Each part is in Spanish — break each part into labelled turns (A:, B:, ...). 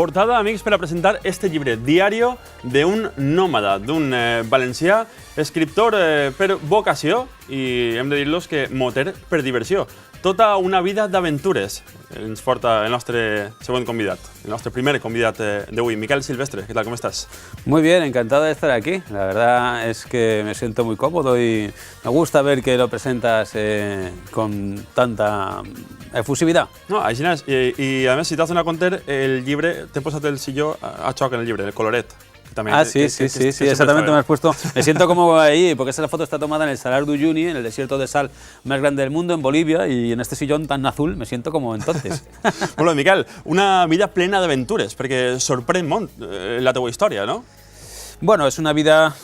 A: Portada, amics, per a presentar este llibre, Diario d'un nòmada, d'un valencià, escriptor per vocació i hem de dir-los que moter per diversió. Tota una vida d'aventures ens porta el nostre següent convidat, el nostre primer convidat d'avui, Miquel Silvestre. ¿Qué tal? ¿Cómo estás?
B: Muy bien, encantado de estar aquí. La verdad es que me siento muy cómodo y me gusta ver que lo presentas con tanta efusividad.
A: No, així és. I a més, si t'has donat compte, el llibre, t'he posat el silló a xoc en el llibre, el coloret.
B: También, sí, exactamente me has puesto. Me siento como ahí, porque esa foto está tomada en el Salar de Uyuni, en el desierto de sal más grande del mundo, en Bolivia, y en este sillón tan azul me siento como entonces.
A: Bueno, Miquel, una vida plena d'aventures, perquè sorprèn molt la teua història, ¿no?
B: Bueno, es una vida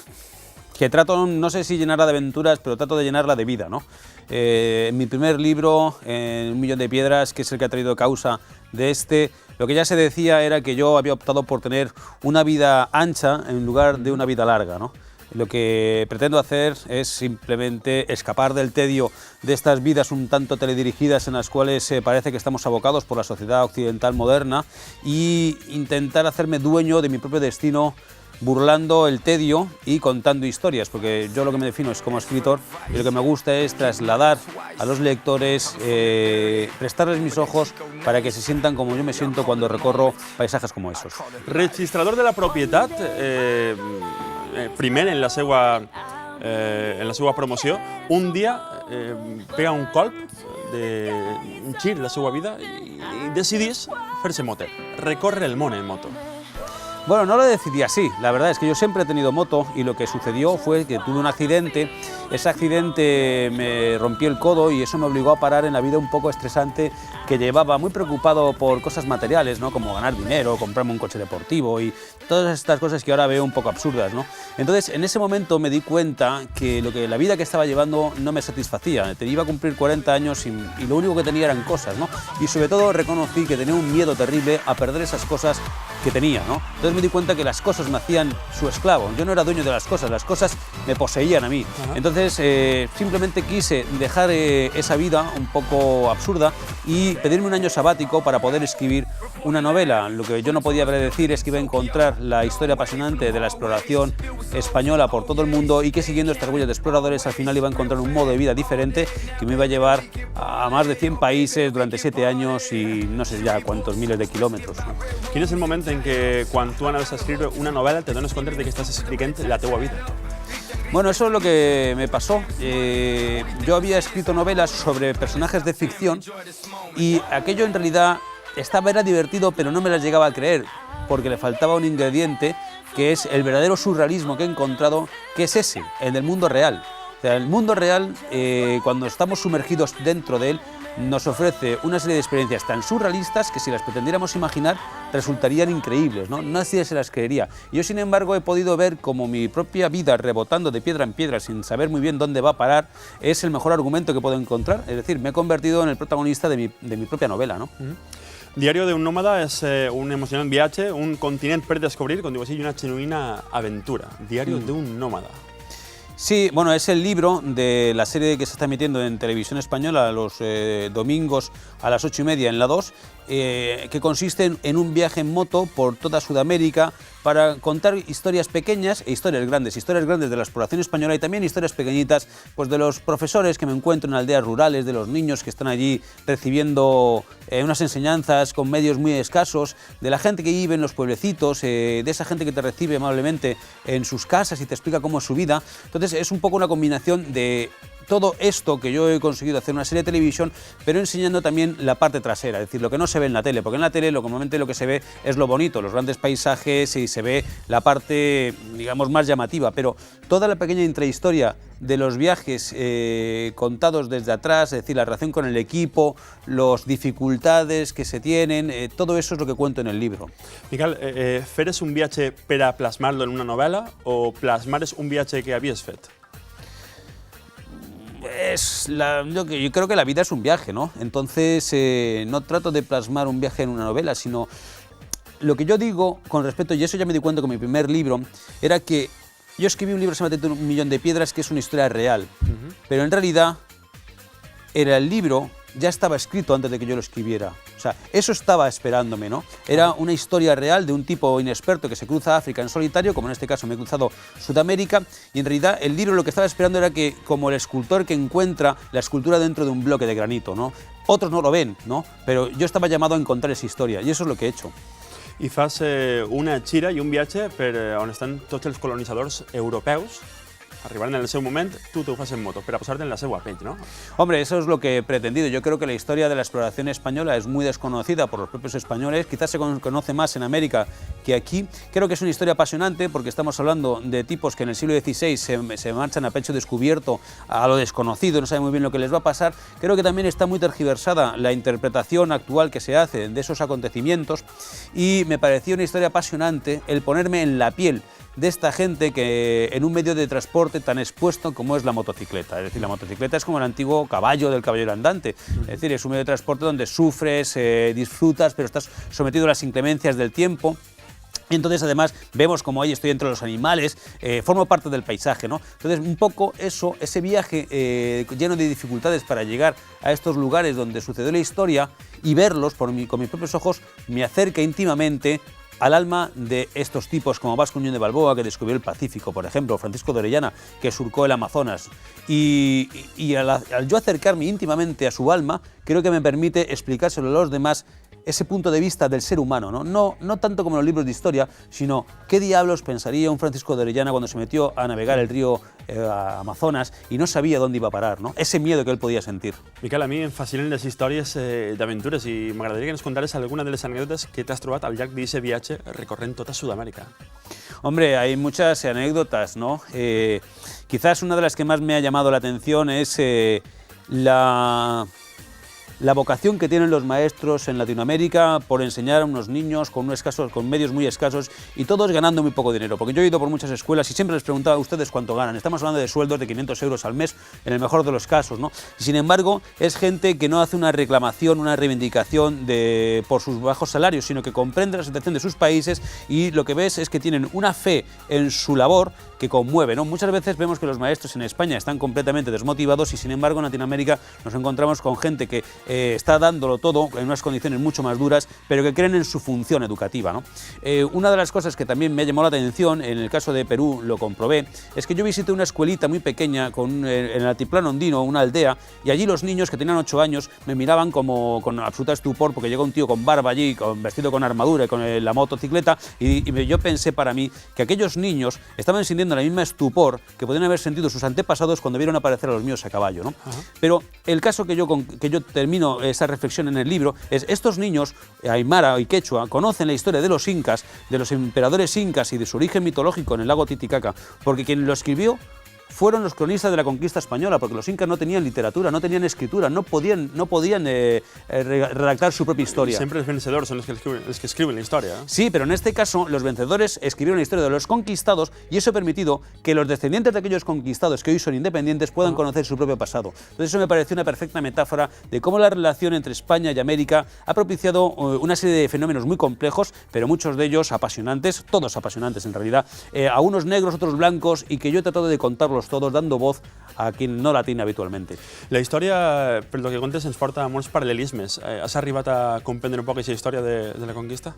B: que trato, no sé si llenarla de aventuras, pero trato de llenarla de vida, ¿no? En mi primer libro, Un millón de piedras, que es el que ha traído causa de este, lo que ya se decía era que yo había optado por tener una vida ancha en lugar de una vida larga, ¿no? Lo que pretendo hacer es simplemente escapar del tedio de estas vidas un tanto teledirigidas en las cuales parece que estamos abocados por la sociedad occidental moderna y intentar hacerme dueño de mi propio destino, burlando el tedio y contando historias, porque yo lo que me defino es como escritor y lo que me gusta es trasladar a los lectores, prestarles mis ojos para que se sientan como yo me siento cuando recorro paisajes como esos.
A: Registrador de la propietat, primer en la seva promoció, un dia pega un colp, un gir de la seva vida i decidís fer-se moter, recórrer el món en moto.
B: Bueno, no lo decidí así, la verdad es que yo siempre he tenido moto y lo que sucedió fue que tuve un accidente, ese accidente me rompió el codo y eso me obligó a parar en la vida un poco estresante que llevaba, muy preocupado por cosas materiales, ¿no? Como ganar dinero, comprarme un coche deportivo y todas estas cosas que ahora veo un poco absurdas, ¿no? Entonces, en ese momento me di cuenta que la vida que estaba llevando no me satisfacía, te iba a cumplir 40 años y lo único que tenía eran cosas, ¿no? Y sobre todo reconocí que tenía un miedo terrible a perder esas cosas que tenía, ¿no? Entonces me di cuenta que las cosas me hacían su esclavo, yo no era dueño de las cosas me poseían a mí. Entonces simplemente quise dejar esa vida un poco absurda y pedirme un año sabático para poder escribir una novela. Lo que yo no podía predecir es que iba a encontrar la historia apasionante de la exploración española por todo el mundo y que siguiendo estas huellas de exploradores al final iba a encontrar un modo de vida diferente que me iba a llevar a más de 100 países durante 7 años y no sé ya cuántos miles de kilómetros, ¿no?
A: Quin és el moment en què quan tu anaves a escriure una novel·la te dones compte de que estàs escrivint la teua vida?
B: Bueno, eso es lo que me pasó. Yo había escrito novelas sobre personajes de ficción y aquello en realidad era divertido, pero no me las llegaba a creer, porque le faltaba un ingrediente que es el verdadero surrealismo que he encontrado, que es ese, el del mundo real. O sea, el mundo real, cuando estamos sumergidos dentro de él, nos ofrece una serie de experiencias tan surrealistas que si las pretendiéramos imaginar resultarían increíbles, ¿no? Nadie se las creería. Yo, sin embargo, he podido ver como mi propia vida, rebotando de piedra en piedra sin saber muy bien dónde va a parar, es el mejor argumento que puedo encontrar. Es decir, me he convertido en el protagonista de mi propia novela, ¿no?
A: Diario d'un nòmada és un emocionant viatge, un continent per descobrir, com diu així, i una genuïna aventura. Diario d'un nòmada.
B: Sí, bueno, es el libro de la serie que se está emitiendo en Televisión Española los domingos a las 8:30 en la 2, que consiste en un viaje en moto por toda Sudamérica para contar historias pequeñas e historias grandes de la exploración española y también historias pequeñitas pues de los profesores que me encuentro en aldeas rurales, de los niños que están allí recibiendo unas enseñanzas con medios muy escasos, de la gente que vive en los pueblecitos, de esa gente que te recibe amablemente en sus casas y te explica cómo es su vida. Entonces es un poco una combinación de todo esto que yo he conseguido hacer una serie de televisión, pero enseñando también la parte trasera, es decir, lo que no se ve en la tele, porque en la tele normalmente lo que se ve es lo bonito, los grandes paisajes y se ve la parte, digamos, más llamativa, pero toda la pequeña intrahistoria de los viajes contados desde atrás, es decir, la relación con el equipo, las dificultades que se tienen, todo eso es lo que cuento en el libro.
A: Miquel, feres un viatge per a plasmar-lo en una novel·la o plasmares un viatge que havies fet?
B: Yo creo que la vida es un viaje, ¿no? Entonces no trato de plasmar un viaje en una novela, sino lo que yo digo con respecto, y eso ya me di cuenta con mi primer libro, era que yo escribí un libro que se llama Un millón de piedras, que es una historia real, pero en realidad el libro ya estaba escrito antes de que yo lo escribiera. O sea, eso estaba esperándome, ¿no? Era una historia real de un tipo inexperto que se cruza África en solitario, como en este caso me he cruzado Sudamérica, y en realidad el libro lo que estaba esperando era que, como el escultor que encuentra la escultura dentro de un bloque de granito, ¿no? Otros no lo ven, ¿no? Pero yo estaba llamado a encontrar esa historia, y eso es lo que he hecho.
A: I fas una gira i un viatge per on estan tots els colonitzadors europeus. Arribant en el seu moment, tu t'ho fas en moto, per a posar-te en la seva pell, ¿no?
B: Hombre, eso es lo que he pretendido. Yo creo que la historia de la exploración española es muy desconocida por los propios españoles. Quizás se conoce más en América que aquí. Creo que es una historia apasionante porque estamos hablando de tipos que en el siglo XVI se marchan a pecho descubierto a lo desconocido, no saben muy bien lo que les va a pasar. Creo que también está muy tergiversada la interpretación actual que se hace de esos acontecimientos y me pareció una historia apasionante el ponerme en la piel de esta gente que en un medio de transporte tan expuesto como es la motocicleta. Es decir, la motocicleta es como el antiguo caballo del caballero andante. Es decir, es un medio de transporte donde sufres, disfrutas, pero estás sometido a las inclemencias del tiempo. Y entonces, además, vemos como ahí estoy entre los animales, formo parte del paisaje, ¿no? Entonces, un poco eso, ese viaje lleno de dificultades para llegar a estos lugares donde sucedió la historia y verlos con mis propios ojos, me acerca íntimamente al alma de estos tipos como Vasco Núñez de Balboa, que descubrió el Pacífico, por ejemplo, Francisco de Orellana, que surcó el Amazonas. Y al yo acercarme íntimamente a su alma, creo que me permite explicárselo a los demás ese punto de vista del ser humano, ¿no? No tanto como en los libros de historia, sino qué diablos pensaría un Francisco de Orellana cuando se metió a navegar el río Amazonas y no sabia dónde iba a parar, no? Ese miedo que él podia sentir.
A: Miquel, a mi em fascinen les històries d'aventures i m'agradaria que ens contares alguna de les anècdotes que t'has trobat al llarg d'aquest viatge recorrent tota Sudamèrica.
B: Hombre, hay muchas anécdotas, ¿no? Quizás una de las que más me ha llamado la atención es la vocación que tienen los maestros en Latinoamérica por enseñar a unos niños con medios muy escasos y todos ganando muy poco dinero. Porque yo he ido por muchas escuelas y siempre les preguntaba a ustedes cuánto ganan. Estamos hablando de sueldos de 500 euros al mes en el mejor de los casos, ¿no? Y sin embargo, es gente que no hace una reclamación, una reivindicación por sus bajos salarios, sino que comprende la situación de sus países y lo que ves es que tienen una fe en su labor que conmueve, ¿no? Muchas veces vemos que los maestros en España están completamente desmotivados y sin embargo en Latinoamérica nos encontramos con gente que está dándolo todo en unas condiciones mucho más duras, pero que creen en su función educativa, ¿no? Una de las cosas que también me llamó la atención, en el caso de Perú lo comprobé, es que yo visité una escuelita muy pequeña en el altiplano andino, una aldea, y allí los niños que tenían 8 años me miraban como con absoluta estupor porque llegó un tío con barba allí, vestido con armadura y con la motocicleta, y yo pensé para mí que aquellos niños estaban sintiendo la misma estupor que podían haber sentido sus antepasados cuando vieron aparecer a los míos a caballo, ¿no? Pero el caso que yo termino esa reflexión en el libro es estos niños, aymara y quechua, conocen la historia de los incas, de los emperadores incas y de su origen mitológico en el lago Titicaca, porque quien lo escribió fueron los cronistas de la conquista española, porque los incas no tenían literatura, no tenían escritura, no podían redactar su propia historia.
A: Siempre los vencedores son los que escriben la historia, ¿eh?
B: Sí, pero en este caso los vencedores escribieron la historia de los conquistados y eso ha permitido que los descendientes de aquellos conquistados que hoy son independientes puedan conocer su propio pasado. Entonces eso me pareció una perfecta metáfora de cómo la relación entre España y América ha propiciado una serie de fenómenos muy complejos, pero muchos de ellos apasionantes, todos apasionantes en realidad, a unos negros, otros blancos, y que yo he tratado de contarlos todos dando voz a quien no la tiene habitualmente.
A: La història, per lo que contes, ens porta a molts paral·lelismes. Has arribat a comprendre un poc aquesta història de la conquista?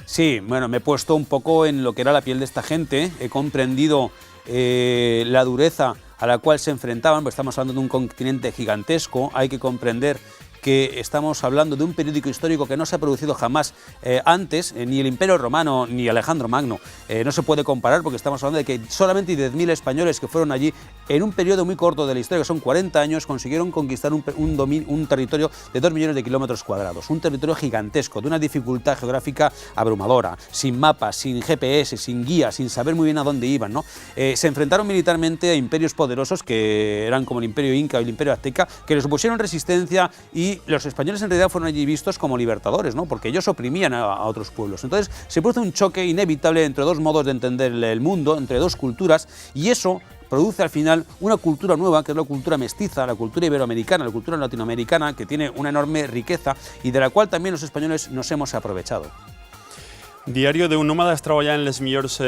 B: Sí, bueno, me he puesto un poco en lo que era la piel de esta gente, he comprendido la dureza a la cual se enfrentaban, pues estamos hablando de un continente gigantesco, hay que comprender que estamos hablando de un periódico histórico que no se ha producido jamás antes, ni el Imperio Romano ni Alejandro Magno. No se puede comparar porque estamos hablando de que solamente 10.000 españoles que fueron allí en un periodo muy corto de la historia, que son 40 años, consiguieron conquistar un territorio de 2 millones de kilómetros cuadrados, un territorio gigantesco, de una dificultad geográfica abrumadora, sin mapas, sin GPS, sin guías, sin saber muy bien a dónde iban, ¿no? Se enfrentaron militarmente a imperios poderosos que eran como el Imperio Inca y el Imperio Azteca, que les opusieron resistencia y los españoles en realidad fueron allí vistos como libertadores, ¿no? Porque ellos oprimían a otros pueblos. Entonces se produce un choque inevitable entre dos modos de entender el mundo, entre dos culturas, y eso produce al final una cultura nueva, que es la cultura mestiza, la cultura iberoamericana, la cultura latinoamericana, que tiene una enorme riqueza y de la cual también los españoles nos hemos aprovechado.
A: Diario d'un nòmada es troba ja en les millors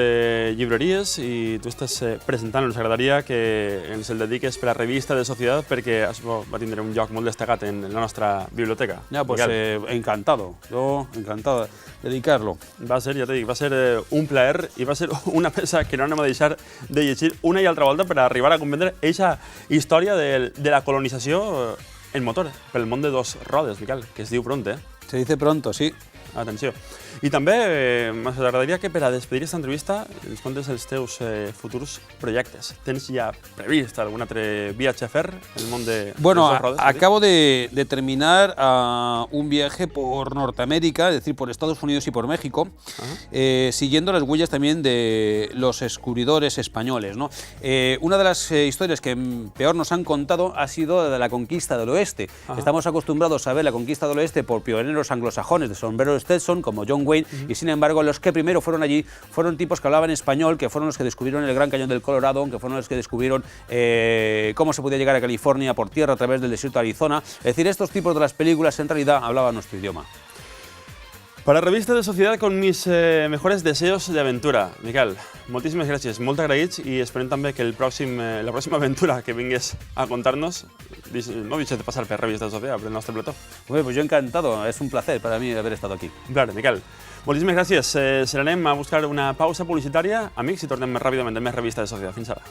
A: llibreries i tu estàs presentant. Ens agradaria que ens el dediques per a Revista de Societat perquè va tindre un lloc molt destacat en la nostra biblioteca.
B: Ya, pues encantado, yo encantado de dedicarlo.
A: Va ser, ja t'he dit, va ser un plaer i va ser una peça que no anem a deixar de llegir una i altra volta per arribar a comprendre aquesta història de la colonització en motor pel món de dos rodes, Miquel, que es diu pront, eh?
B: Se dice pronto, sí.
A: Atenció. I també m'agradaria que per a despedir aquesta entrevista ens contes els teus futurs projectes. Tens ja previst algun altre viatge a fer en el món de
B: Bueno,
A: dos rodes?
B: acabo de terminar un viaje por Norteamérica, es decir, por Estados Unidos y por México, siguiendo las huellas también de los descubridores españoles, ¿no? Una de las historias que peor nos han contado ha sido de la conquista del oeste. Estamos acostumbrados a ver la conquista del oeste por pioneros anglosajones de sombrero Stetson, como John Wayne, y sin embargo los que primero fueron allí fueron tipos que hablaban español, que fueron los que descubrieron el Gran Cañón del Colorado, que fueron los que descubrieron cómo se podía llegar a California por tierra a través del desierto de Arizona. Es decir, estos tipos de las películas en realidad hablaban nuestro idioma.
A: Para Revista de Societat, con mis mejores deseos de aventura. Miquel, moltíssimes gràcies, molt agraïts i esperem també que la pròxima aventura que vingues a contar-nos no deixes de passar per Revista de Societat, per el nostre plató.
B: Bueno, pues yo encantado, es un placer para mí haber estado aquí.
A: Clar, Miquel, moltíssimes gràcies. Se n'anem a buscar una pausa publicitària. Amics, i tornem ràpidament amb més Revista de Societat. Fins ara.